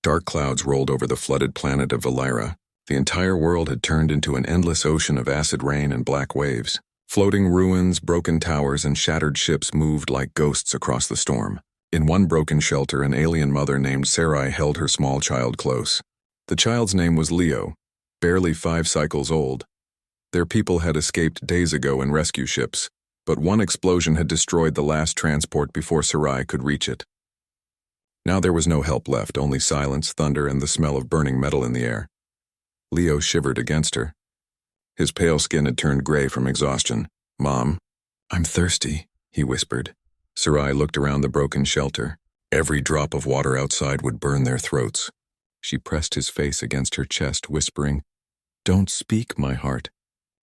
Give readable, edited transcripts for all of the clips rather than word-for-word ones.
Dark clouds rolled over the flooded planet of Valira. The entire world had turned into an endless ocean of acid rain and black waves. Floating ruins, broken towers, and shattered ships moved like ghosts across the storm. In one broken shelter, an alien mother named Sarai held her small child close. The child's name was Leo, barely 5 cycles old. Their people had escaped days ago in rescue ships, but one explosion had destroyed the last transport before Sarai could reach it. Now there was no help left, only silence, thunder, and the smell of burning metal in the air. Leo shivered against her. His pale skin had turned gray from exhaustion. "Mom, I'm thirsty," he whispered. Sarai looked around the broken shelter. Every drop of water outside would burn their throats. She pressed his face against her chest, whispering, "Don't speak, my heart.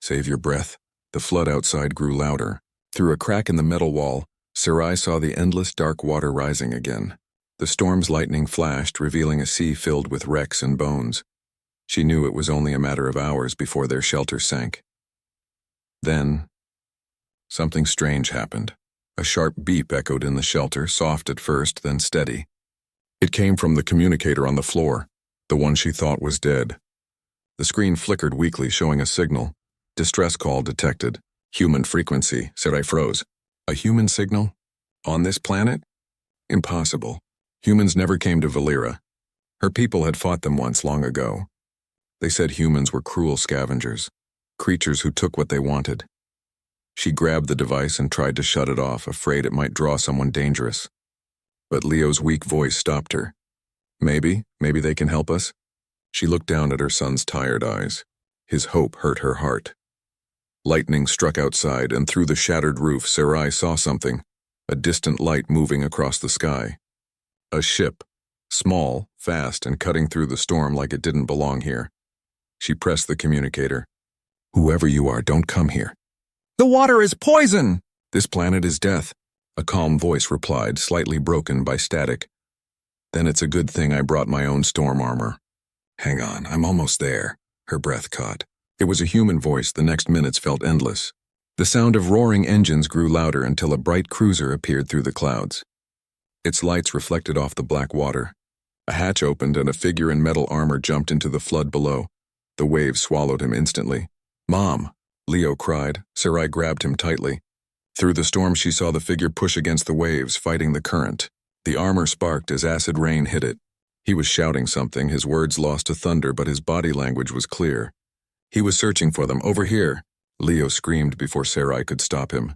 Save your breath." The flood outside grew louder. Through a crack in the metal wall, Sarai saw the endless dark water rising again. The storm's lightning flashed, revealing a sea filled with wrecks and bones. She knew it was only a matter of hours before their shelter sank. Then, something strange happened. A sharp beep echoed in the shelter, soft at first, then steady. It came from the communicator on the floor, the one she thought was dead. The screen flickered weakly, showing a signal. "Distress call detected. Human frequency." Sarai froze. A human signal? On this planet? Impossible. Humans never came to Valira. Her people had fought them once long ago. They said humans were cruel scavengers, creatures who took what they wanted. She grabbed the device and tried to shut it off, afraid it might draw someone dangerous. But Leo's weak voice stopped her. Maybe they can help us." She looked down at her son's tired eyes. His hope hurt her heart. Lightning struck outside, and through the shattered roof, Sarai saw something, a distant light moving across the sky. A ship, small, fast, and cutting through the storm like it didn't belong here. She pressed the communicator. "Whoever you are, don't come here." "The water is poison!" "This planet is death," a calm voice replied, slightly broken by static. "Then it's a good thing I brought my own storm armor." "Hang on, I'm almost there." Her breath caught. It was a human voice. The next minutes felt endless. The sound of roaring engines grew louder until a bright cruiser appeared through the clouds. Its lights reflected off the black water. A hatch opened and a figure in metal armor jumped into the flood below. The waves swallowed him instantly. "Mom!" Leo cried. Sarai grabbed him tightly. Through the storm, she saw the figure push against the waves, fighting the current. The armor sparked as acid rain hit it. He was shouting something, his words lost to thunder, but his body language was clear. He was searching for them. "Over here!" Leo screamed before Sarai could stop him.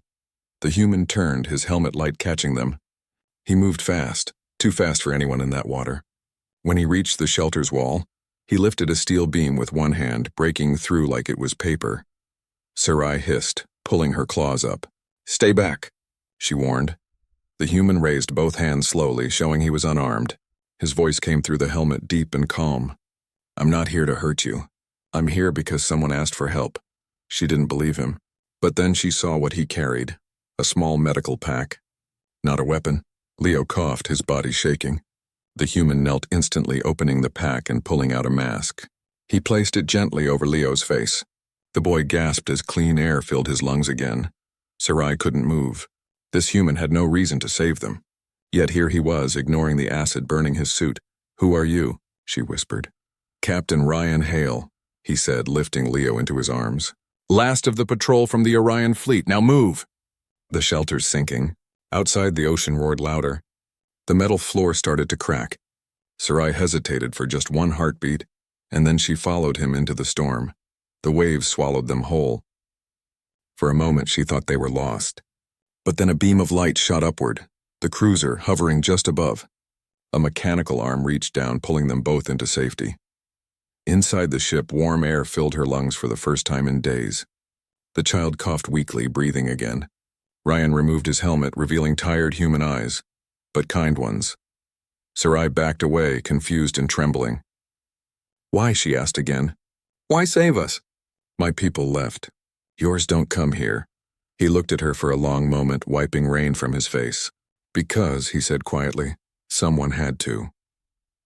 The human turned, his helmet light catching them. He moved fast, too fast for anyone in that water. When he reached the shelter's wall, he lifted a steel beam with one hand, breaking through like it was paper. Sarai hissed, pulling her claws up. "Stay back," she warned. The human raised both hands slowly, showing he was unarmed. His voice came through the helmet, deep and calm. "I'm not here to hurt you. I'm here because someone asked for help." She didn't believe him. But then she saw what he carried, a small medical pack. Not a weapon. Leo coughed, his body shaking. The human knelt instantly, opening the pack and pulling out a mask. He placed it gently over Leo's face. The boy gasped as clean air filled his lungs again. Sarai couldn't move. This human had no reason to save them. Yet here he was, ignoring the acid burning his suit. "Who are you?" she whispered. "Captain Ryan Hale," he said, lifting Leo into his arms. "Last of the patrol from the Orion fleet. Now move!" The shelter's sinking. Outside, the ocean roared louder. The metal floor started to crack. Sarai hesitated for just one heartbeat, and then she followed him into the storm. The waves swallowed them whole. For a moment, she thought they were lost. But then a beam of light shot upward, the cruiser hovering just above. A mechanical arm reached down, pulling them both into safety. Inside the ship, warm air filled her lungs for the first time in days. The child coughed weakly, breathing again. Ryan removed his helmet, revealing tired human eyes, but kind ones. Sarai backed away, confused and trembling. "Why?" she asked again. "Why save us?" "My people left. Yours don't come here." He looked at her for a long moment, wiping rain from his face. "Because," he said quietly, "someone had to."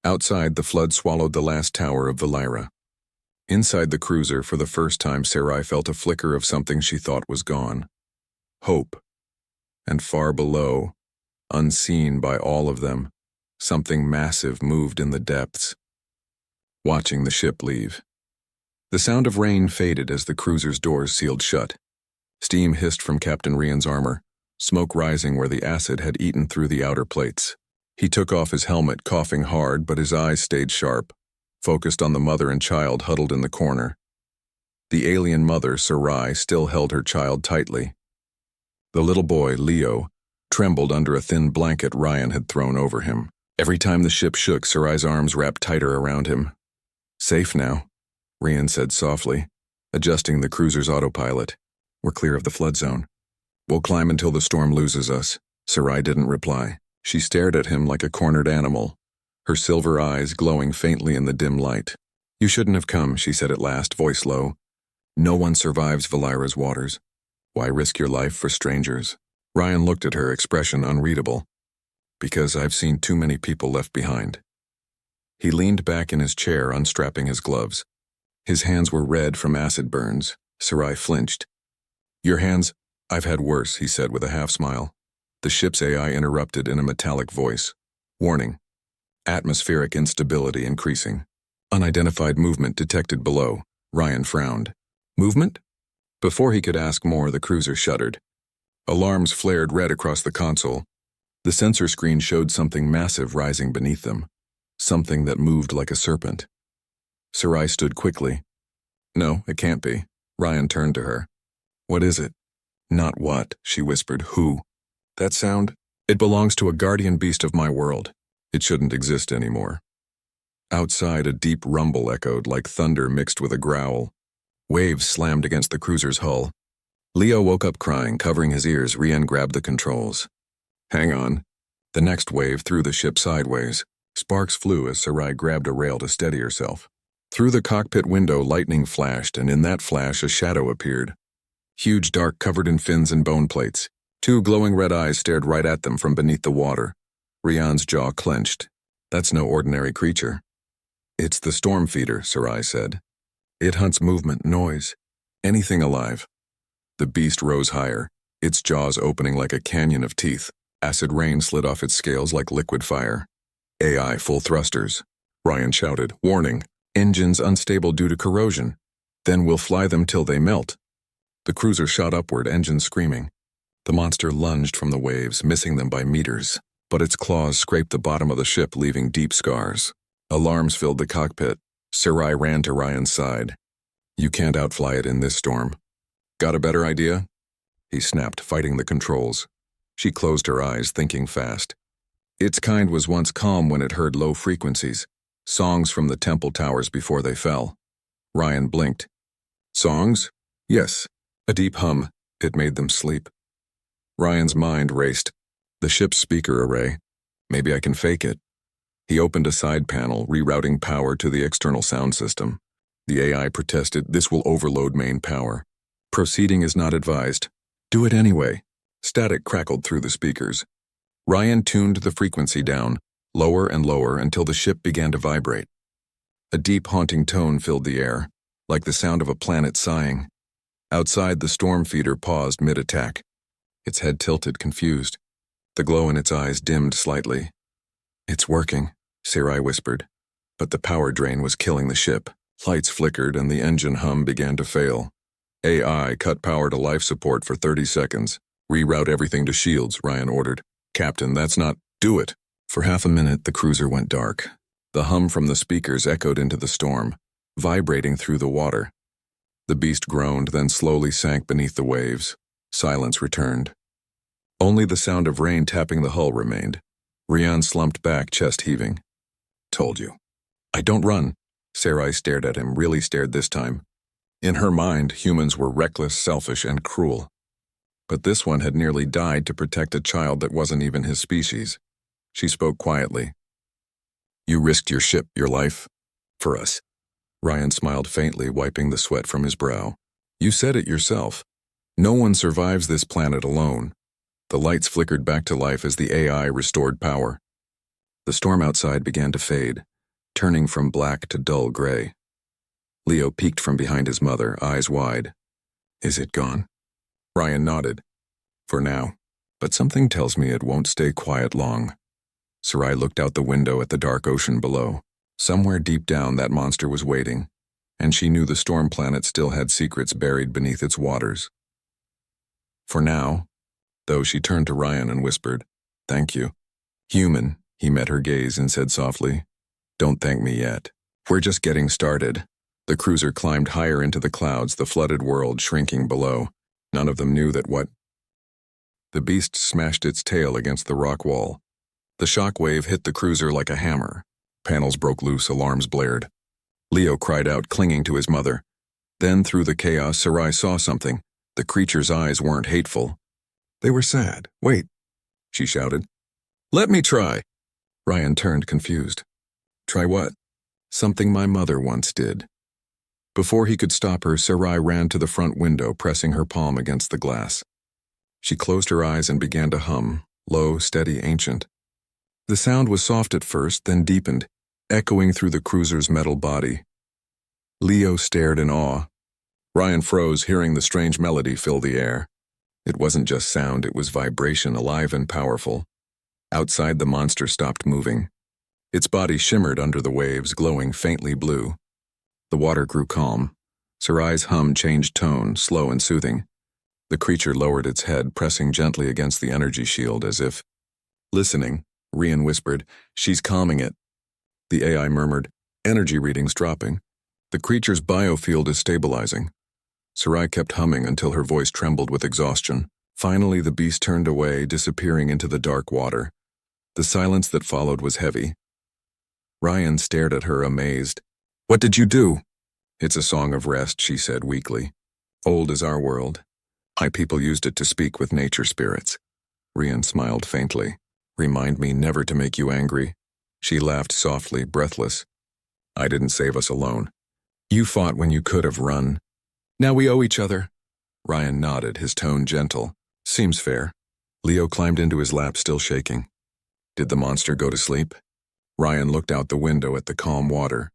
Outside, the flood swallowed the last tower of Valira. Inside the cruiser, for the first time, Sarai felt a flicker of something she thought was gone. Hope. And far below, unseen by all of them, Something massive moved in the depths, watching the ship leave. The sound of rain faded as the cruiser's doors sealed shut. Steam hissed from Captain Rian's armor, smoke rising where the acid had eaten through the outer plates. He took off his helmet, coughing hard, but his eyes stayed sharp, focused on the mother and child huddled in the corner. The alien mother, Sarai, still held her child tightly. The little boy, Leo, trembled under a thin blanket Ryan had thrown over him. Every time the ship shook, Sarai's arms wrapped tighter around him. "Safe now," Rian said softly, adjusting the cruiser's autopilot. "We're clear of the flood zone. We'll climb until the storm loses us." Sarai didn't reply. She stared at him like a cornered animal, her silver eyes glowing faintly in the dim light. "You shouldn't have come," she said at last, voice low. "No one survives Valira's waters. Why risk your life for strangers?" Ryan looked at her, expression unreadable. "Because I've seen too many people left behind." He leaned back in his chair, unstrapping his gloves. His hands were red from acid burns. Sarai flinched. "Your hands? I've had worse," he said with a half-smile. The ship's AI interrupted in a metallic voice. "Warning. Atmospheric instability increasing. Unidentified movement detected below." Ryan frowned. "Movement?" Before he could ask more, the cruiser shuddered. Alarms flared red across the console. The sensor screen showed something massive rising beneath them, something that moved like a serpent. Sarai stood quickly. "No, it can't be." Ryan turned to her. "What is it?" "Not what," she whispered. "Who?" "That sound? It belongs to a guardian beast of my world. It shouldn't exist anymore." Outside, a deep rumble echoed like thunder mixed with a growl. Waves slammed against the cruiser's hull. Leo woke up crying, covering his ears. Rian grabbed the controls. "Hang on." The next wave threw the ship sideways. Sparks flew as Sarai grabbed a rail to steady herself. Through the cockpit window, lightning flashed, and in that flash a shadow appeared. Huge, dark, covered in fins and bone plates. Two glowing red eyes stared right at them from beneath the water. Rian's jaw clenched. "That's no ordinary creature." "It's the storm feeder," Sarai said. "It hunts movement, noise, anything alive." The beast rose higher, its jaws opening like a canyon of teeth. Acid rain slid off its scales like liquid fire. "AI full thrusters," Ryan shouted. "Warning, engines unstable due to corrosion. Then we'll fly them till they melt." The cruiser shot upward, engines screaming. The monster lunged from the waves, missing them by meters, but its claws scraped the bottom of the ship, leaving deep scars. Alarms filled the cockpit. Sarai ran to Ryan's side. "You can't outfly it in this storm." "Got a better idea?" He snapped, fighting the controls. She closed her eyes, thinking fast. Its kind was once calm when it heard low frequencies, songs from the temple towers before they fell. Ryan blinked. "Songs?" "Yes." A deep hum. It made them sleep. Ryan's mind raced. The ship's speaker array. Maybe I can fake it. He opened a side panel, rerouting power to the external sound system. The AI protested, "This will overload main power. Proceeding is not advised." "Do it anyway." Static crackled through the speakers. Ryan tuned the frequency down, lower and lower, until the ship began to vibrate. A deep, haunting tone filled the air, like the sound of a planet sighing. Outside, the storm feeder paused mid-attack. Its head tilted, confused. The glow in its eyes dimmed slightly. "It's working," Sarai whispered. But the power drain was killing the ship. Lights flickered and the engine hum began to fail. AI cut power to life support for 30 seconds. "Reroute everything to shields," Ryan ordered. "Captain, that's not—" "Do it." For half a minute, the cruiser went dark. The hum from the speakers echoed into the storm, vibrating through the water. The beast groaned, then slowly sank beneath the waves. Silence returned. Only the sound of rain tapping the hull remained. Rian slumped back, chest heaving. "Told you." "I don't run." Sarai stared at him, really stared this time. In her mind, humans were reckless, selfish, and cruel. But this one had nearly died to protect a child that wasn't even his species. She spoke quietly. "You risked your ship, your life. For us." Ryan smiled faintly, wiping the sweat from his brow. "You said it yourself. No one survives this planet alone." The lights flickered back to life as the AI restored power. The storm outside began to fade, turning from black to dull gray. Leo peeked from behind his mother, eyes wide. "Is it gone?" Ryan nodded. "For now. But something tells me it won't stay quiet long." Sarai looked out the window at the dark ocean below. Somewhere deep down, that monster was waiting, and she knew the storm planet still had secrets buried beneath its waters. For now, though, she turned to Ryan and whispered, "Thank you." "Human," he met her gaze and said softly, "Don't thank me yet. We're just getting started." The cruiser climbed higher into the clouds, the flooded world shrinking below. None of them knew that what. The beast smashed its tail against the rock wall. The shock wave hit the cruiser like a hammer. Panels broke loose, alarms blared. Leo cried out, clinging to his mother. Then, through the chaos, Sarai saw something. The creature's eyes weren't hateful. They were sad. "Wait," she shouted. "Let me try." Ryan turned, confused. "Try what?" "Something my mother once did." Before he could stop her, Sarai ran to the front window, pressing her palm against the glass. She closed her eyes and began to hum, low, steady, ancient. The sound was soft at first, then deepened, echoing through the cruiser's metal body. Leo stared in awe. Ryan froze, hearing the strange melody fill the air. It wasn't just sound, it was vibration, alive and powerful. Outside, the monster stopped moving. Its body shimmered under the waves, glowing faintly blue. The water grew calm. Sarai's hum changed tone, slow and soothing. The creature lowered its head, pressing gently against the energy shield as if listening. Ryan whispered, "She's calming it." The AI murmured, "Energy readings dropping. The creature's biofield is stabilizing." Sarai kept humming until her voice trembled with exhaustion. Finally, the beast turned away, disappearing into the dark water. The silence that followed was heavy. Ryan stared at her, amazed. "What did you do?" "It's a song of rest," she said weakly. "Old as our world. My people used it to speak with nature spirits." Ryan smiled faintly. "Remind me never to make you angry." She laughed softly, breathless. "I didn't save us alone. You fought when you could have run. Now we owe each other." Ryan nodded, his tone gentle. "Seems fair." Leo climbed into his lap, still shaking. "Did the monster go to sleep?" Ryan looked out the window at the calm water.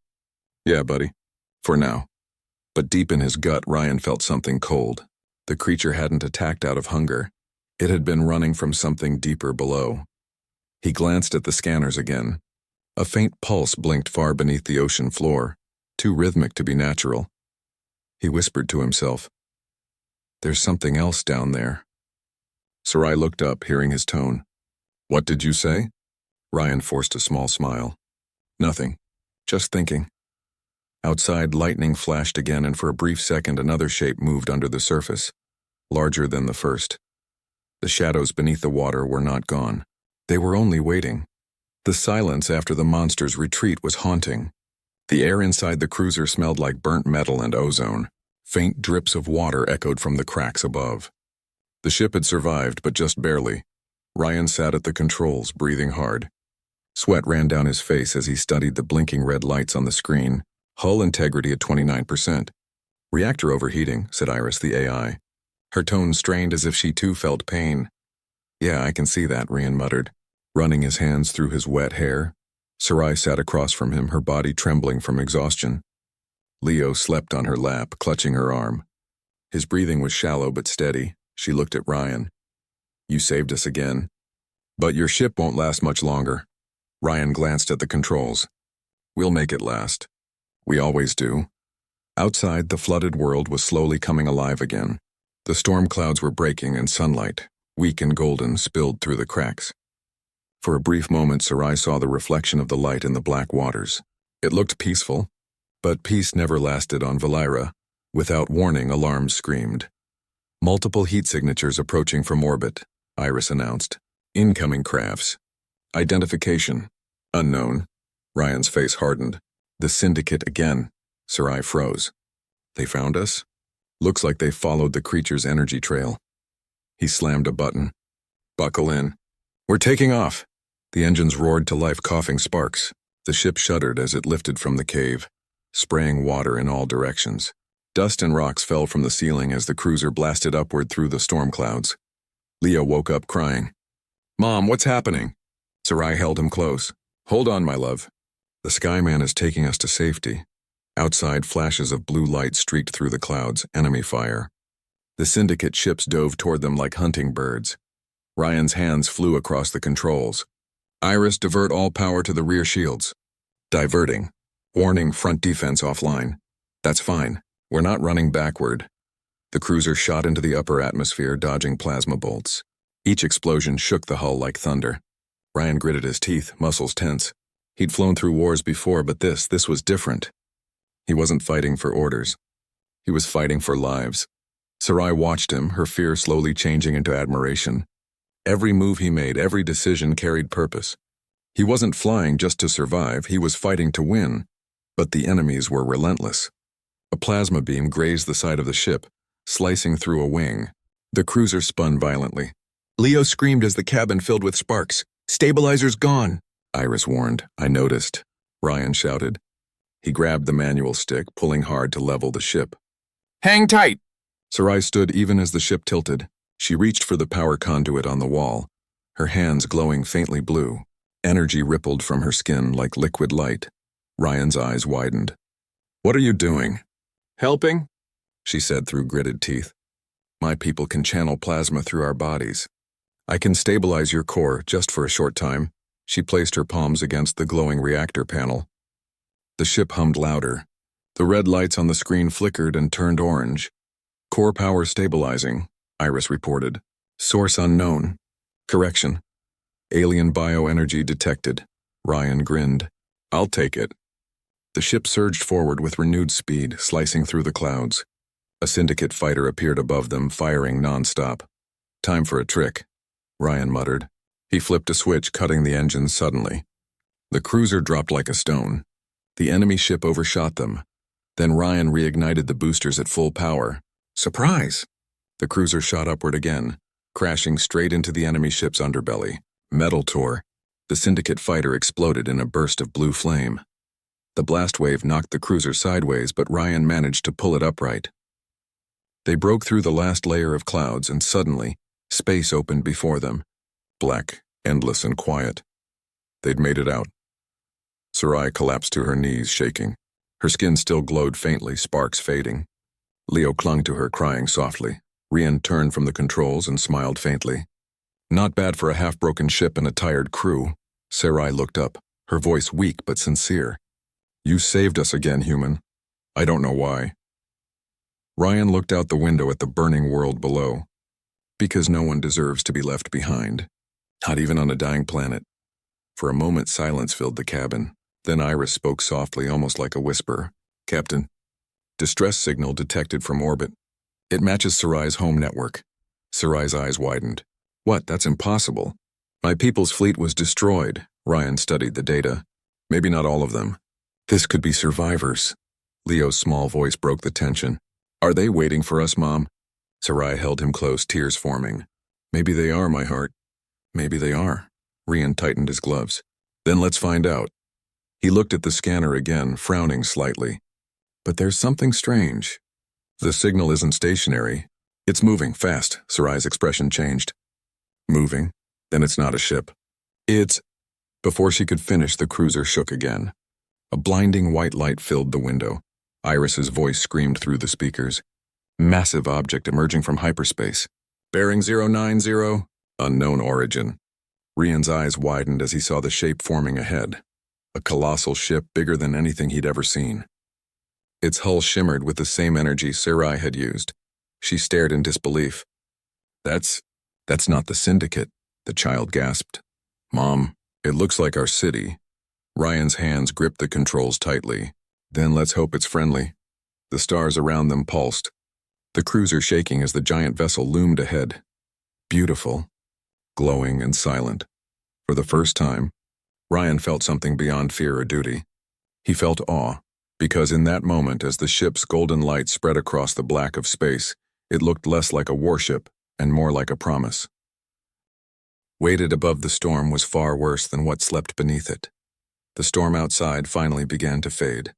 "Yeah, buddy. For now." But deep in his gut, Ryan felt something cold. The creature hadn't attacked out of hunger. It had been running from something deeper below. He glanced at the scanners again. A faint pulse blinked far beneath the ocean floor, too rhythmic to be natural. He whispered to himself, "There's something else down there." Sarai looked up, hearing his tone. "What did you say?" Ryan forced a small smile. "Nothing. Just thinking." Outside, lightning flashed again, and for a brief second another shape moved under the surface, larger than the first. The shadows beneath the water were not gone. They were only waiting. The silence after the monster's retreat was haunting. The air inside the cruiser smelled like burnt metal and ozone. Faint drips of water echoed from the cracks above. The ship had survived, but just barely. Ryan sat at the controls, breathing hard. Sweat ran down his face as he studied the blinking red lights on the screen. Hull integrity at 29%. "Reactor overheating," said Iris, the AI. Her tone strained as if she too felt pain. "Yeah, I can see that," Ryan muttered, running his hands through his wet hair. Sarai sat across from him, her body trembling from exhaustion. Leo slept on her lap, clutching her arm. His breathing was shallow but steady. She looked at Ryan. "You saved us again. But your ship won't last much longer." Ryan glanced at the controls. "We'll make it last. We always do." Outside, the flooded world was slowly coming alive again. The storm clouds were breaking, and sunlight, weak and golden, spilled through the cracks. For a brief moment, Sarai saw the reflection of the light in the black waters. It looked peaceful, but peace never lasted on Valira. Without warning, alarms screamed. "Multiple heat signatures approaching from orbit," Iris announced. "Incoming crafts. Identification. Unknown." Ryan's face hardened. "The Syndicate again." Sarai froze. "They found us?" "Looks like they followed the creature's energy trail." He slammed a button. "Buckle in. We're taking off." The engines roared to life, coughing sparks. The ship shuddered as it lifted from the cave, spraying water in all directions. Dust and rocks fell from the ceiling as the cruiser blasted upward through the storm clouds. Leo woke up crying. "Mom, what's happening?" Sarai held him close. "Hold on, my love. The Skyman is taking us to safety." Outside, flashes of blue light streaked through the clouds, enemy fire. The Syndicate ships dove toward them like hunting birds. Ryan's hands flew across the controls. Iris, divert all power to the rear shields. Diverting. Warning, front defense offline. That's fine. We're not running backward. The cruiser shot into the upper atmosphere, dodging plasma bolts. Each explosion shook the hull like thunder. Ryan gritted his teeth, muscles tense. He'd flown through wars before, but this was different. He wasn't fighting for orders. He was fighting for lives. Sarai watched him, her fear slowly changing into admiration. Every move he made, every decision carried purpose. He wasn't flying just to survive, he was fighting to win. But the enemies were relentless. A plasma beam grazed the side of the ship, slicing through a wing. The cruiser spun violently. Leo screamed as the cabin filled with sparks. "Stabilizers gone!" Iris warned. "I noticed," Ryan shouted. He grabbed the manual stick, pulling hard to level the ship. "Hang tight!" Sarai stood even as the ship tilted. She reached for the power conduit on the wall, her hands glowing faintly blue. Energy rippled from her skin like liquid light. Ryan's eyes widened. "What are you doing?" "Helping," she said through gritted teeth. "My people can channel plasma through our bodies. I can stabilize your core just for a short time." She placed her palms against the glowing reactor panel. The ship hummed louder. The red lights on the screen flickered and turned orange. "Core power stabilizing," Iris reported. "Source unknown. Correction. Alien bioenergy detected." Ryan grinned. "I'll take it." The ship surged forward with renewed speed, slicing through the clouds. A syndicate fighter appeared above them, firing non-stop. "Time for a trick," Ryan muttered. He flipped a switch, cutting the engines suddenly. The cruiser dropped like a stone. The enemy ship overshot them. Then Ryan reignited the boosters at full power. Surprise! The cruiser shot upward again, crashing straight into the enemy ship's underbelly. Metal tore. The syndicate fighter exploded in a burst of blue flame. The blast wave knocked the cruiser sideways, but Ryan managed to pull it upright. They broke through the last layer of clouds, and suddenly, space opened before them. Black, endless, and quiet. They'd made it out. Sarai collapsed to her knees, shaking. Her skin still glowed faintly, sparks fading. Leo clung to her, crying softly. Rian turned from the controls and smiled faintly. "Not bad for a half-broken ship and a tired crew." Sarai looked up, her voice weak but sincere. "You saved us again, human. I don't know why." Ryan looked out the window at the burning world below. Because no one deserves to be left behind. Not even on a dying planet. For a moment, silence filled the cabin. Then Iris spoke softly, almost like a whisper. "Captain, distress signal detected from orbit. It matches Sarai's home network." Sarai's eyes widened. "What? That's impossible. My people's fleet was destroyed." Ryan studied the data. "Maybe not all of them. This could be survivors." Leo's small voice broke the tension. "Are they waiting for us, Mom?" Sarai held him close, tears forming. "Maybe they are, my heart. Maybe they are." Rian tightened his gloves. "Then let's find out." He looked at the scanner again, frowning slightly. "But there's something strange. The signal isn't stationary. It's moving fast." Sarai's expression changed. "Moving? Then it's not a ship. It's—" Before she could finish, the cruiser shook again. A blinding white light filled the window. Iris's voice screamed through the speakers. "Massive object emerging from hyperspace. Bearing 090, unknown origin." Rian's eyes widened as he saw the shape forming ahead. A colossal ship bigger than anything he'd ever seen. Its hull shimmered with the same energy Sarai had used. She stared in disbelief. That's not the syndicate," the child gasped. "Mom, it looks like our city." Ryan's hands gripped the controls tightly. "Then let's hope it's friendly." The stars around them pulsed, the cruiser shaking as the giant vessel loomed ahead. Beautiful, glowing and silent. For the first time, Ryan felt something beyond fear or duty. He felt awe, because in that moment, as the ship's golden light spread across the black of space, it looked less like a warship and more like a promise. Weighted above the storm was far worse than what slept beneath it. The storm outside finally began to fade.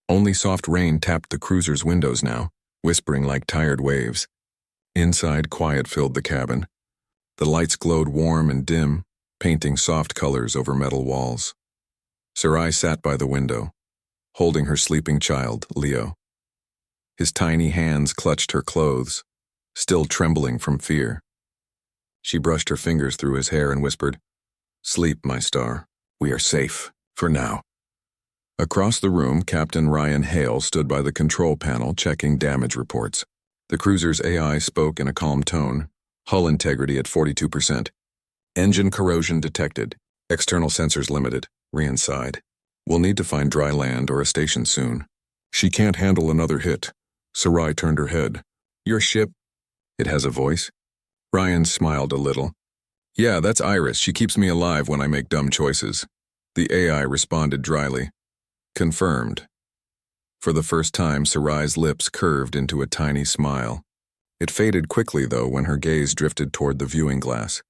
Only soft rain tapped the cruiser's windows now, whispering like tired waves. Inside, quiet filled the cabin. The lights glowed warm and dim, painting soft colors over metal walls. Sarai sat by the window, holding her sleeping child, Leo. His tiny hands clutched her clothes, still trembling from fear. She brushed her fingers through his hair and whispered, Sleep, my star. We are safe, for now. Across the room, Captain Ryan Hale stood by the control panel checking damage reports. The cruiser's AI spoke in a calm tone. Hull integrity at 42%. Engine corrosion detected. External sensors limited. Ryan sighed. We'll need to find dry land or a station soon. She can't handle another hit. Sarai turned her head. Your ship? It has a voice? Ryan smiled a little. Yeah, that's Iris. She keeps me alive when I make dumb choices. The AI responded dryly. Confirmed. For the first time, Sarai's lips curved into a tiny smile. It faded quickly, though, when her gaze drifted toward the viewing glass.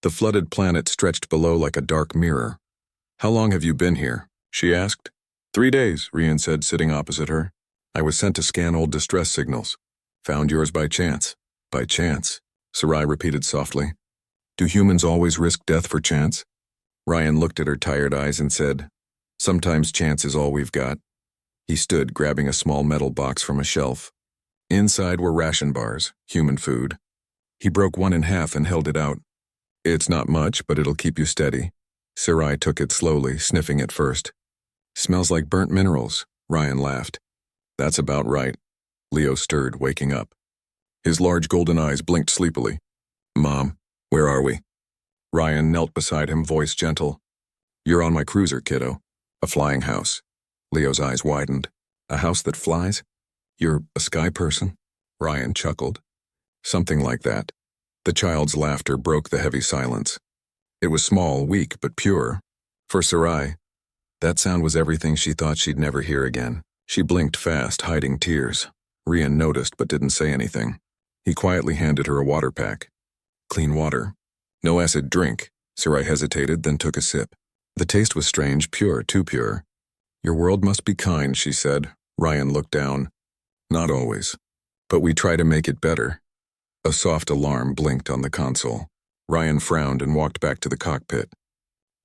The flooded planet stretched below like a dark mirror. How long have you been here? She asked. 3 days, Ryan said, sitting opposite her. I was sent to scan old distress signals. Found yours by chance. By chance, Sarai repeated softly. Do humans always risk death for chance? Ryan looked at her tired eyes and said, Sometimes chance is all we've got. He stood, grabbing a small metal box from a shelf. Inside were ration bars, human food. He broke one in half and held it out. It's not much, but it'll keep you steady. Sarai took it slowly, sniffing it first. Smells like burnt minerals, Ryan laughed. That's about right. Leo stirred, waking up. His large golden eyes blinked sleepily. Mom, where are we? Ryan knelt beside him, voice gentle. You're on my cruiser, kiddo. A flying house. Leo's eyes widened. A house that flies? You're a sky person? Ryan chuckled. Something like that. The child's laughter broke the heavy silence. It was small, weak, but pure. For Sarai, that sound was everything she thought she'd never hear again. She blinked fast, hiding tears. Ryan noticed but didn't say anything. He quietly handed her a water pack. Clean water. No acid drink. Sarai hesitated, then took a sip. The taste was strange, pure, too pure. Your world must be kind, she said. Ryan looked down. Not always. But we try to make it better. A soft alarm blinked on the console. Ryan frowned and walked back to the cockpit.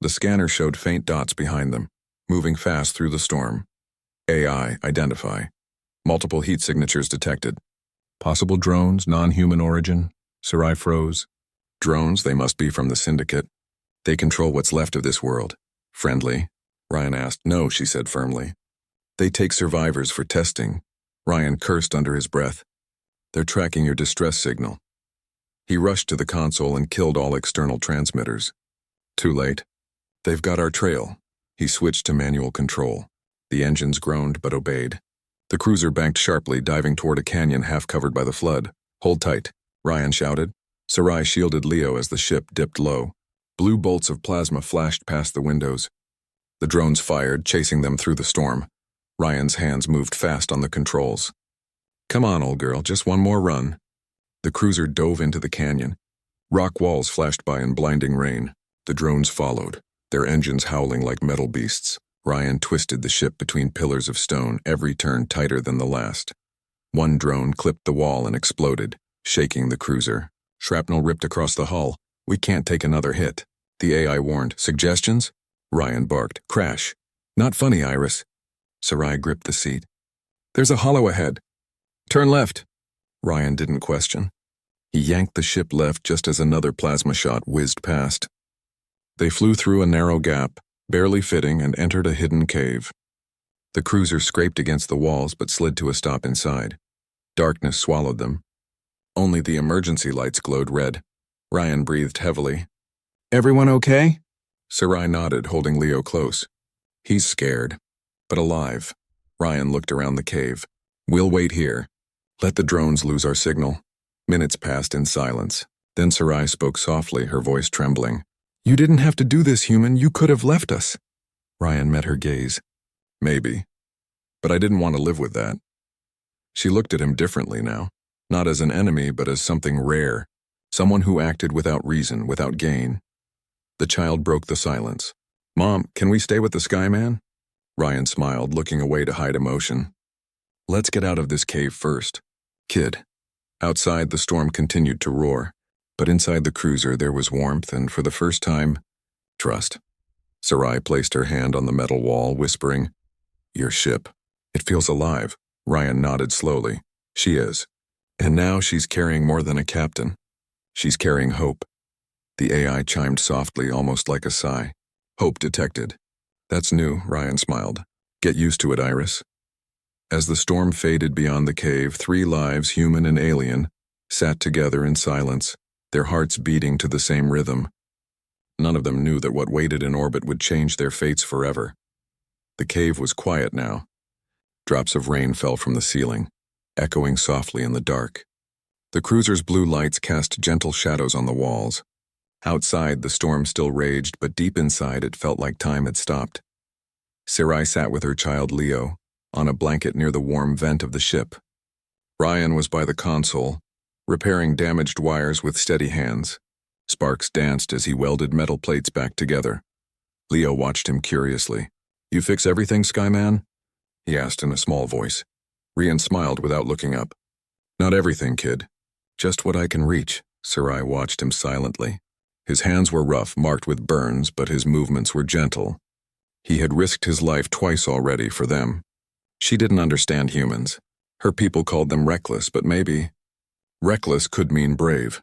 The scanner showed faint dots behind them, moving fast through the storm. AI, identify. Multiple heat signatures detected. Possible drones, non-human origin. Sarai froze. Drones, they must be from the Syndicate. They control what's left of this world. Friendly? Ryan asked. No, she said firmly. They take survivors for testing. Ryan cursed under his breath. They're tracking your distress signal. He rushed to the console and killed all external transmitters. Too late. They've got our trail. He switched to manual control. The engines groaned but obeyed. The cruiser banked sharply, diving toward a canyon half covered by the flood. Hold tight, Ryan shouted. Sarai shielded Leo as the ship dipped low. Blue bolts of plasma flashed past the windows. The drones fired, chasing them through the storm. Ryan's hands moved fast on the controls. Come on, old girl, just one more run. The cruiser dove into the canyon. Rock walls flashed by in blinding rain. The drones followed, their engines howling like metal beasts. Ryan twisted the ship between pillars of stone, every turn tighter than the last. One drone clipped the wall and exploded, shaking the cruiser. Shrapnel ripped across the hull. We can't take another hit. The AI warned. Suggestions? Ryan barked. Crash. Not funny, Iris. Sarai gripped the seat. There's a hollow ahead. Turn left. Ryan didn't question. He yanked the ship left just as another plasma shot whizzed past. They flew through a narrow gap, barely fitting, and entered a hidden cave. The cruiser scraped against the walls but slid to a stop inside. Darkness swallowed them. Only the emergency lights glowed red. Ryan breathed heavily. Everyone okay? Sarai nodded, holding Leo close. He's scared, but alive. Ryan looked around the cave. We'll wait here. Let the drones lose our signal. Minutes passed in silence. Then Sarai spoke softly, her voice trembling. You didn't have to do this, human. You could have left us. Ryan met her gaze. Maybe. But I didn't want to live with that. She looked at him differently now. Not as an enemy, but as something rare. Someone who acted without reason, without gain. The child broke the silence. Mom, can we stay with the Skyman? Ryan smiled, looking away to hide emotion. Let's get out of this cave first. Kid. Outside, the storm continued to roar. But inside the cruiser, there was warmth and, for the first time, trust. Sarai placed her hand on the metal wall, whispering, Your ship. It feels alive. Ryan nodded slowly. She is. And now she's carrying more than a captain. She's carrying hope. The AI chimed softly, almost like a sigh. Hope detected. That's new, Ryan smiled. Get used to it, Iris. As the storm faded beyond the cave, 3 lives, human and alien, sat together in silence, their hearts beating to the same rhythm. None of them knew that what waited in orbit would change their fates forever. The cave was quiet now. Drops of rain fell from the ceiling, echoing softly in the dark. The cruiser's blue lights cast gentle shadows on the walls. Outside, the storm still raged, but deep inside it felt like time had stopped. Sarai sat with her child Leo, on a blanket near the warm vent of the ship. Ryan was by the console, repairing damaged wires with steady hands. Sparks danced as he welded metal plates back together. Leo watched him curiously. You fix everything, Skyman? He asked in a small voice. Ryan smiled without looking up. Not everything, kid. Just what I can reach. Sarai watched him silently. His hands were rough, marked with burns, but his movements were gentle. He had risked his life twice already for them. She didn't understand humans. Her people called them reckless, but maybe reckless could mean brave.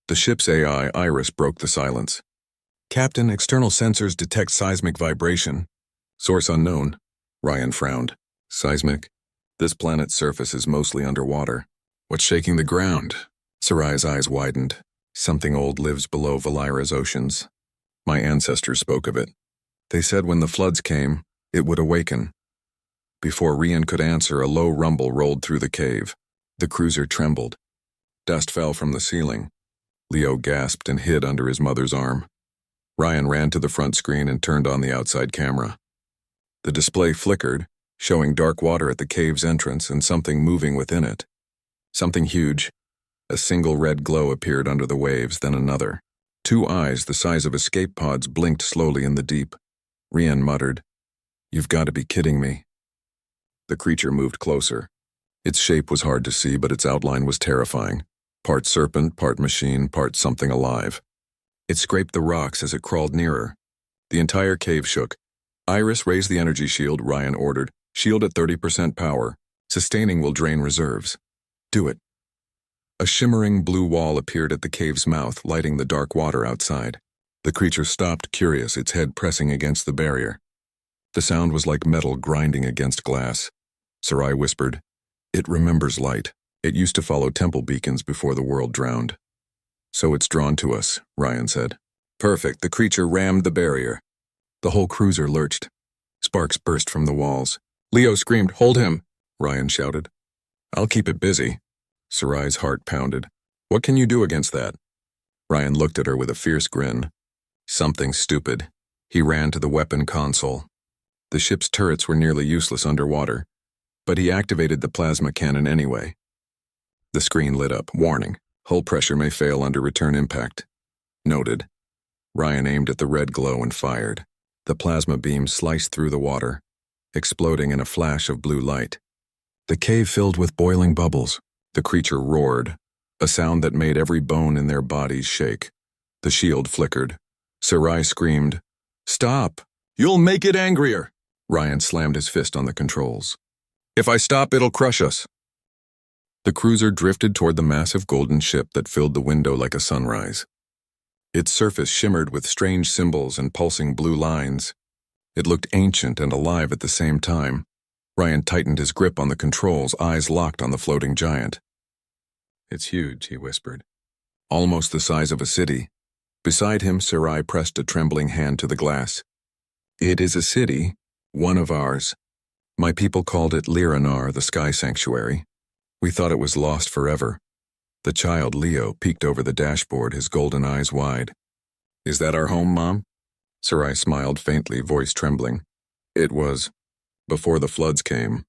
The ship's AI, Iris, broke the silence. Captain, external sensors detect seismic vibration. Source unknown. Ryan frowned. Seismic? This planet's surface is mostly underwater. What's shaking the ground? Sarai's eyes widened. Something old lives below Valira's oceans. My ancestors spoke of it. They said when the floods came, it would awaken. Before Rian could answer, a low rumble rolled through the cave. The cruiser trembled. Dust fell from the ceiling. Leo gasped and hid under his mother's arm. Ryan ran to the front screen and turned on the outside camera. The display flickered, showing dark water at the cave's entrance and something moving within it. Something huge. A single red glow appeared under the waves, then another. 2 eyes the size of escape pods blinked slowly in the deep. Rian muttered, "You've got to be kidding me." The creature moved closer. Its shape was hard to see, but its outline was terrifying. Part serpent, part machine, part something alive. It scraped the rocks as it crawled nearer. The entire cave shook. Iris, raise the energy shield, Ryan ordered. Shield at 30% power. Sustaining will drain reserves. Do it. A shimmering blue wall appeared at the cave's mouth, lighting the dark water outside. The creature stopped, curious, its head pressing against the barrier. The sound was like metal grinding against glass. Sarai whispered, "It remembers light. It used to follow temple beacons before the world drowned." "So it's drawn to us," Ryan said. Perfect. The creature rammed the barrier. The whole cruiser lurched. Sparks burst from the walls. Leo screamed, "Hold him!" Ryan shouted. "I'll keep it busy." Sarai's heart pounded. "What can you do against that?" Ryan looked at her with a fierce grin. Something stupid. He ran to the weapon console. The ship's turrets were nearly useless underwater, but he activated the plasma cannon anyway. The screen lit up. Warning. Hull pressure may fail under return impact. Noted. Ryan aimed at the red glow and fired. The plasma beam sliced through the water, exploding in a flash of blue light. The cave filled with boiling bubbles. The creature roared, a sound that made every bone in their bodies shake. The shield flickered. Sarai screamed, "Stop! You'll make it angrier!" Ryan slammed his fist on the controls. "If I stop, it'll crush us." The cruiser drifted toward the massive golden ship that filled the window like a sunrise. Its surface shimmered with strange symbols and pulsing blue lines. It looked ancient and alive at the same time. Ryan tightened his grip on the controls, eyes locked on the floating giant. "It's huge," he whispered. "Almost the size of a city." Beside him, Sarai pressed a trembling hand to the glass. "It is a city, one of ours. My people called it Liranar, the Sky Sanctuary. We thought it was lost forever." The child, Leo, peeked over the dashboard, his golden eyes wide. "Is that our home, Mom?" Sarai smiled faintly, voice trembling. "It was, before the floods came."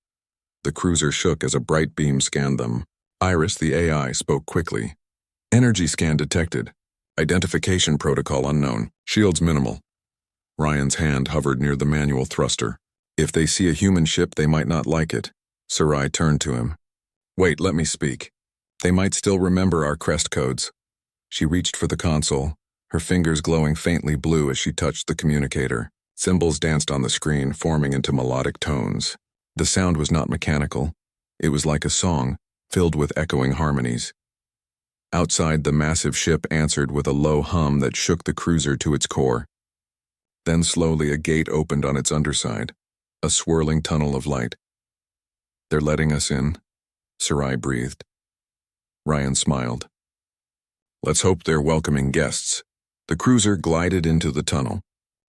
The cruiser shook as a bright beam scanned them. Iris, the AI, spoke quickly. "Energy scan detected. Identification protocol unknown. Shields minimal." Ryan's hand hovered near the manual thruster. "If they see a human ship, they might not like it." Sarai turned to him. "Wait, let me speak. They might still remember our crest codes." She reached for the console, her fingers glowing faintly blue as she touched the communicator. Symbols danced on the screen, forming into melodic tones. The sound was not mechanical. It was like a song, filled with echoing harmonies. Outside, the massive ship answered with a low hum that shook the cruiser to its core. Then slowly a gate opened on its underside, a swirling tunnel of light. "They're letting us in," Sarai breathed. Ryan smiled. "Let's hope they're welcoming guests." The cruiser glided into the tunnel.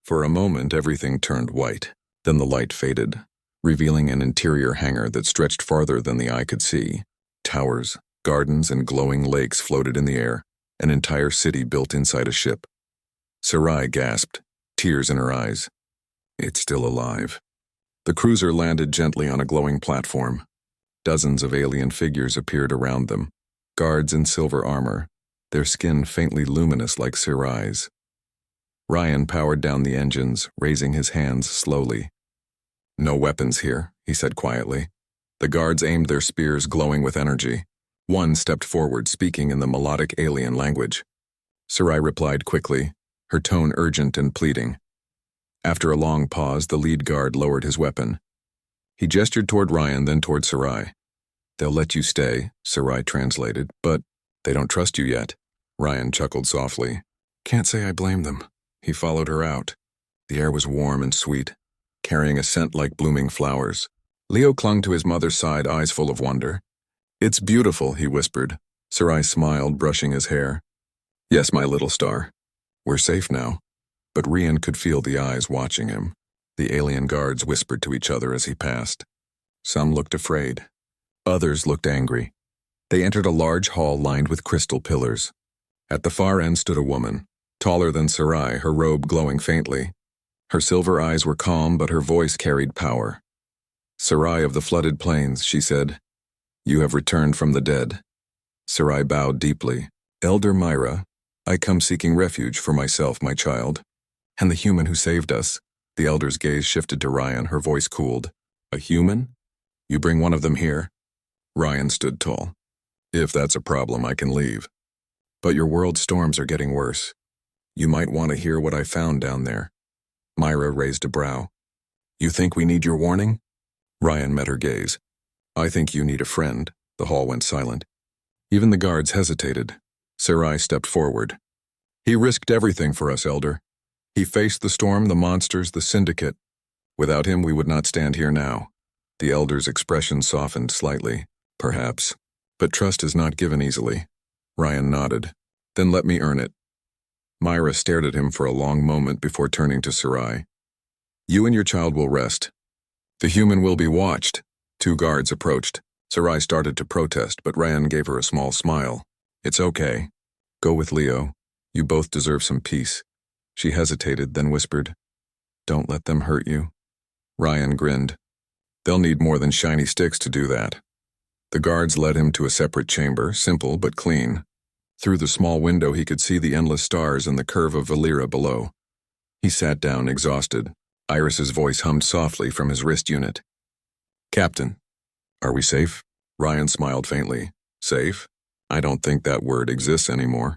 For a moment, everything turned white. Then the light faded, revealing an interior hangar that stretched farther than the eye could see. Towers, gardens, and glowing lakes floated in the air, an entire city built inside a ship. Sarai gasped, tears in her eyes. It's still alive. The cruiser landed gently on a glowing platform. Dozens of alien figures appeared around them, guards in silver armor, their skin faintly luminous like Sarai's. Ryan powered down the engines, raising his hands slowly. "No weapons here," he said quietly. The guards aimed their spears glowing with energy. One stepped forward, speaking in the melodic alien language. Sarai replied quickly, her tone urgent and pleading. After a long pause, the lead guard lowered his weapon. He gestured toward Ryan, then toward Sarai. "They'll let you stay," Sarai translated, "but they don't trust you yet." Ryan chuckled softly. "Can't say I blame them." He followed her out. The air was warm and sweet, carrying a scent like blooming flowers. Leo clung to his mother's side, eyes full of wonder. "It's beautiful," he whispered. Sarai smiled, brushing his hair. "Yes, my little star. We're safe now." But Ryan could feel the eyes watching him. The alien guards whispered to each other as he passed. Some looked afraid. Others looked angry. They entered a large hall lined with crystal pillars. At the far end stood a woman, taller than Sarai, her robe glowing faintly. Her silver eyes were calm, but her voice carried power. "Sarai of the flooded plains," she said. "You have returned from the dead." Sarai bowed deeply. "Elder Myra, I come seeking refuge for myself, my child. And the human who saved us." The elder's gaze shifted to Ryan, her voice cooled. "A human? You bring one of them here?" Ryan stood tall. "If that's a problem, I can leave. But your world's storms are getting worse. You might want to hear what I found down there." Myra raised a brow. "You think we need your warning?" Ryan met her gaze. "I think you need a friend." The hall went silent. Even the guards hesitated. Sarai stepped forward. "He risked everything for us, Elder. He faced the storm, the monsters, the syndicate. Without him, we would not stand here now." The elder's expression softened slightly. "Perhaps. But trust is not given easily." Ryan nodded. "Then let me earn it." Myra stared at him for a long moment before turning to Sarai. "You and your child will rest. The human will be watched." Two guards approached. Sarai started to protest, but Ryan gave her a small smile. "It's okay. Go with Leo. You both deserve some peace." She hesitated, then whispered, "Don't let them hurt you." Ryan grinned. "They'll need more than shiny sticks to do that." The guards led him to a separate chamber, simple but clean. Through the small window he could see the endless stars and the curve of Valera below. He sat down, exhausted. Iris's voice hummed softly from his wrist unit. "Captain, are we safe?" Ryan smiled faintly. "Safe? I don't think that word exists anymore."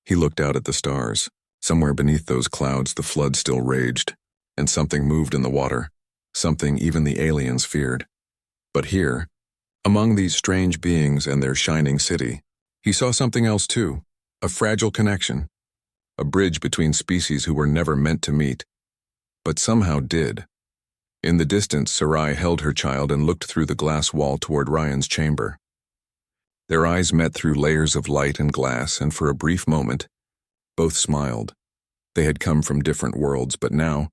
He looked out at the stars. Somewhere beneath those clouds the flood still raged, and something moved in the water, something even the aliens feared. But here, among these strange beings and their shining city, he saw something else too, a fragile connection, a bridge between species who were never meant to meet, but somehow did. In the distance, Sarai held her child and looked through the glass wall toward Ryan's chamber. Their eyes met through layers of light and glass, and for a brief moment, both smiled. They had come from different worlds, but now,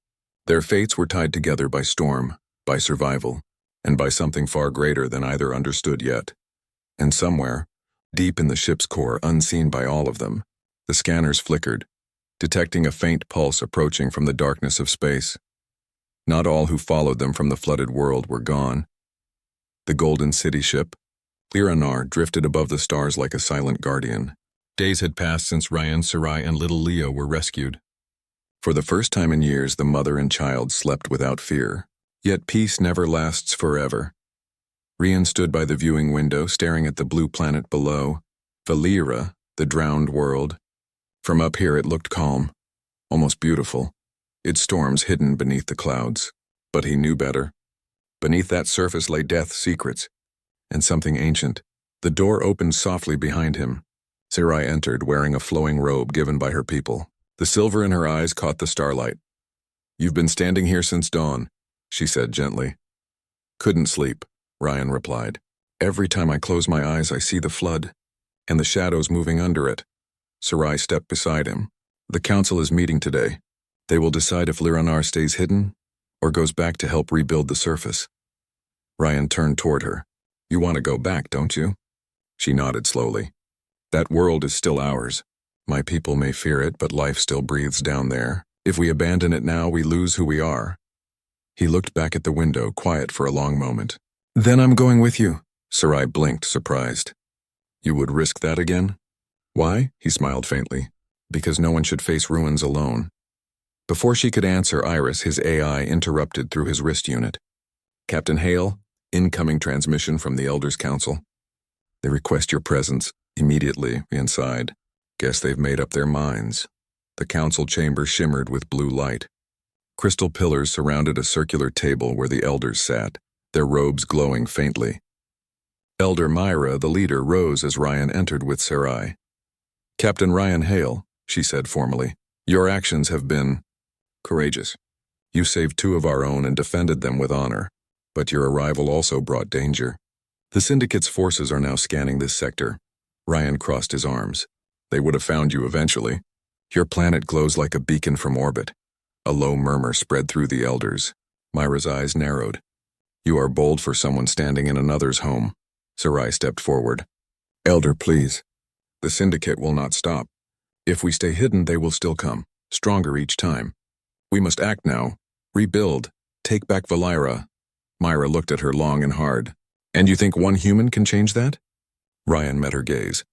their fates were tied together by storm, by survival, and by something far greater than either understood yet. And somewhere, deep in the ship's core, unseen by all of them, the scanners flickered, detecting a faint pulse approaching from the darkness of space. Not all who followed them from the flooded world were gone. The Golden City ship, Liranar, drifted above the stars like a silent guardian. Days had passed since Ryan, Sarai, and little Leo were rescued. For the first time in years, the mother and child slept without fear. Yet peace never lasts forever. Ryan stood by the viewing window, staring at the blue planet below, Valera, the drowned world. From up here it looked calm, almost beautiful, its storms hidden beneath the clouds. But he knew better. Beneath that surface lay death's secrets, and something ancient. The door opened softly behind him. Sarai entered, wearing a flowing robe given by her people. The silver in her eyes caught the starlight. "You've been standing here since dawn," she said gently. "Couldn't sleep," Ryan replied. "Every time I close my eyes I see the flood, and the shadows moving under it." Sarai stepped beside him. "The council is meeting today. They will decide if Lyranar stays hidden or goes back to help rebuild the surface." Ryan turned toward her. "You want to go back, don't you?" She nodded slowly. "That world is still ours. My people may fear it, but life still breathes down there. If we abandon it now, we lose who we are." He looked back at the window, quiet for a long moment. "Then I'm going with you." Sarai blinked, surprised. "You would risk that again?" "Why?" He smiled faintly. "Because no one should face ruins alone." Before she could answer, Iris, his AI, interrupted through his wrist unit. "Captain Hale, incoming transmission from the Elders' Council. They request your presence immediately inside. Guess they've made up their minds." The council chamber shimmered with blue light. Crystal pillars surrounded a circular table where the elders sat, their robes glowing faintly. Elder Myra, the leader, rose as Ryan entered with Sarai. "Captain Ryan Hale," she said formally, "your actions have been courageous. You saved 2 of our own and defended them with honor, but your arrival also brought danger. The Syndicate's forces are now scanning this sector." Ryan crossed his arms. "They would have found you eventually. Your planet glows like a beacon from orbit." A low murmur spread through the elders. Myra's eyes narrowed. "You are bold for someone standing in another's home." Sarai stepped forward. "Elder, please. The Syndicate will not stop. If we stay hidden, they will still come, stronger each time. We must act now. Rebuild. Take back Valira." Myra looked at her long and hard. "And you think one human can change that?" Ryan met her gaze.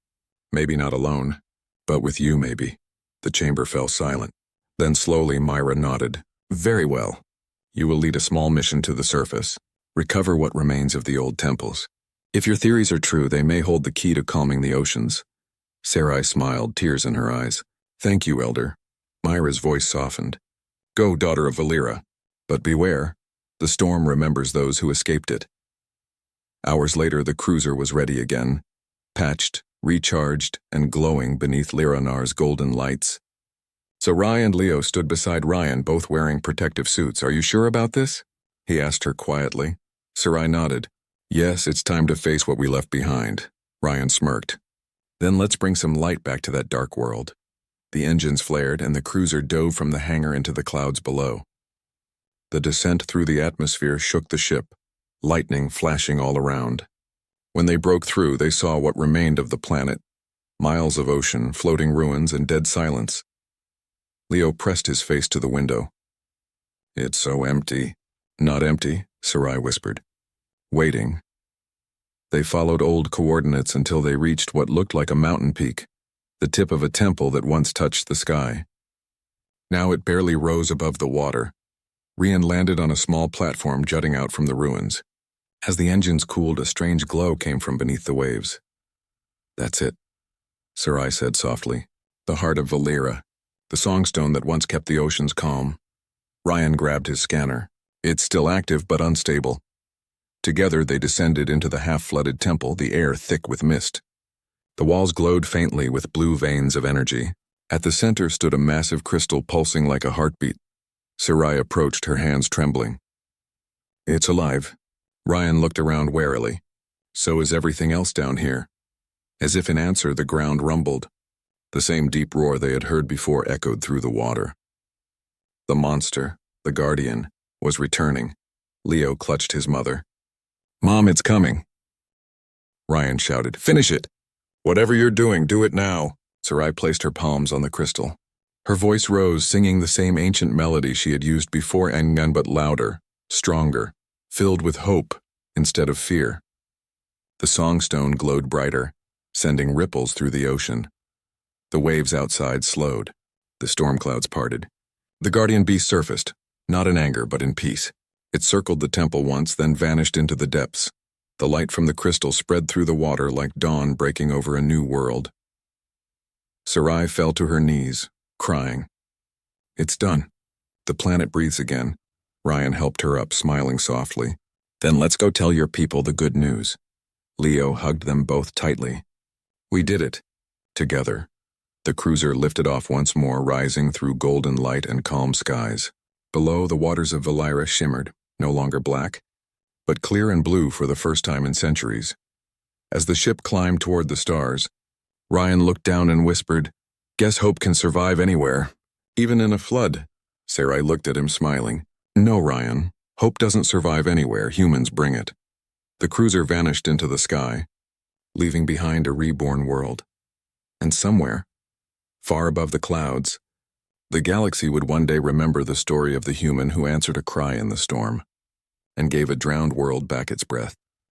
"Maybe not alone, but with you maybe." The chamber fell silent. Then slowly Myra nodded. "Very well. You will lead a small mission to the surface. Recover what remains of the old temples. If your theories are true, they may hold the key to calming the oceans." Sarai smiled, tears in her eyes. "Thank you, Elder." Myra's voice softened. "Go, daughter of Valira. But beware. The storm remembers those who escaped it." Hours later, the cruiser was ready again, patched, recharged, and glowing beneath Lyranar's golden lights. Sarai and Leo stood beside Ryan, both wearing protective suits. "Are you sure about this?" he asked her quietly. Sarai nodded. "Yes, it's time to face what we left behind." Ryan smirked. "Then let's bring some light back to that dark world." The engines flared, and the cruiser dove from the hangar into the clouds below. The descent through the atmosphere shook the ship, lightning flashing all around. When they broke through, they saw what remained of the planet. Miles of ocean, floating ruins, and dead silence. Leo pressed his face to the window. "It's so empty." "Not empty," Sarai whispered. "Waiting." They followed old coordinates until they reached what looked like a mountain peak, the tip of a temple that once touched the sky. Now it barely rose above the water. Rian landed on a small platform jutting out from the ruins. As the engines cooled, a strange glow came from beneath the waves. "That's it," Sarai said softly. "The heart of Valira, the songstone that once kept the oceans calm." Ryan grabbed his scanner. "It's still active but unstable." Together they descended into the half-flooded temple, the air thick with mist. The walls glowed faintly with blue veins of energy. At the center stood a massive crystal pulsing like a heartbeat. Sarai approached, her hands trembling. "It's alive." Ryan looked around warily. "So is everything else down here." As if in answer, the ground rumbled. The same deep roar they had heard before echoed through the water. The monster, the guardian, was returning. Leo clutched his mother. "Mom, it's coming." Ryan shouted, "Finish it! Whatever you're doing, do it now." Sarai placed her palms on the crystal. Her voice rose, singing the same ancient melody she had used before, and but louder, stronger, filled with hope instead of fear. The songstone glowed brighter, sending ripples through the ocean. The waves outside slowed. The storm clouds parted. The guardian beast surfaced, not in anger but in peace. It circled the temple once, then vanished into the depths. The light from the crystal spread through the water like dawn breaking over a new world. Sarai fell to her knees, crying. "It's done. The planet breathes again." Ryan helped her up, smiling softly. "Then let's go tell your people the good news." Leo hugged them both tightly. "We did it. Together, the cruiser lifted off once more, rising through golden light and calm skies. Below, the waters of Valira shimmered, no longer black, but clear and blue for the first time in centuries. As the ship climbed toward the stars, Ryan looked down and whispered, "Guess hope can survive anywhere, even in a flood." Sarai looked at him, smiling. "No, Ryan, hope doesn't survive anywhere, humans bring it." The cruiser vanished into the sky, leaving behind a reborn world. And somewhere, far above the clouds, the galaxy would one day remember the story of the human who answered a cry in the storm and gave a drowned world back its breath.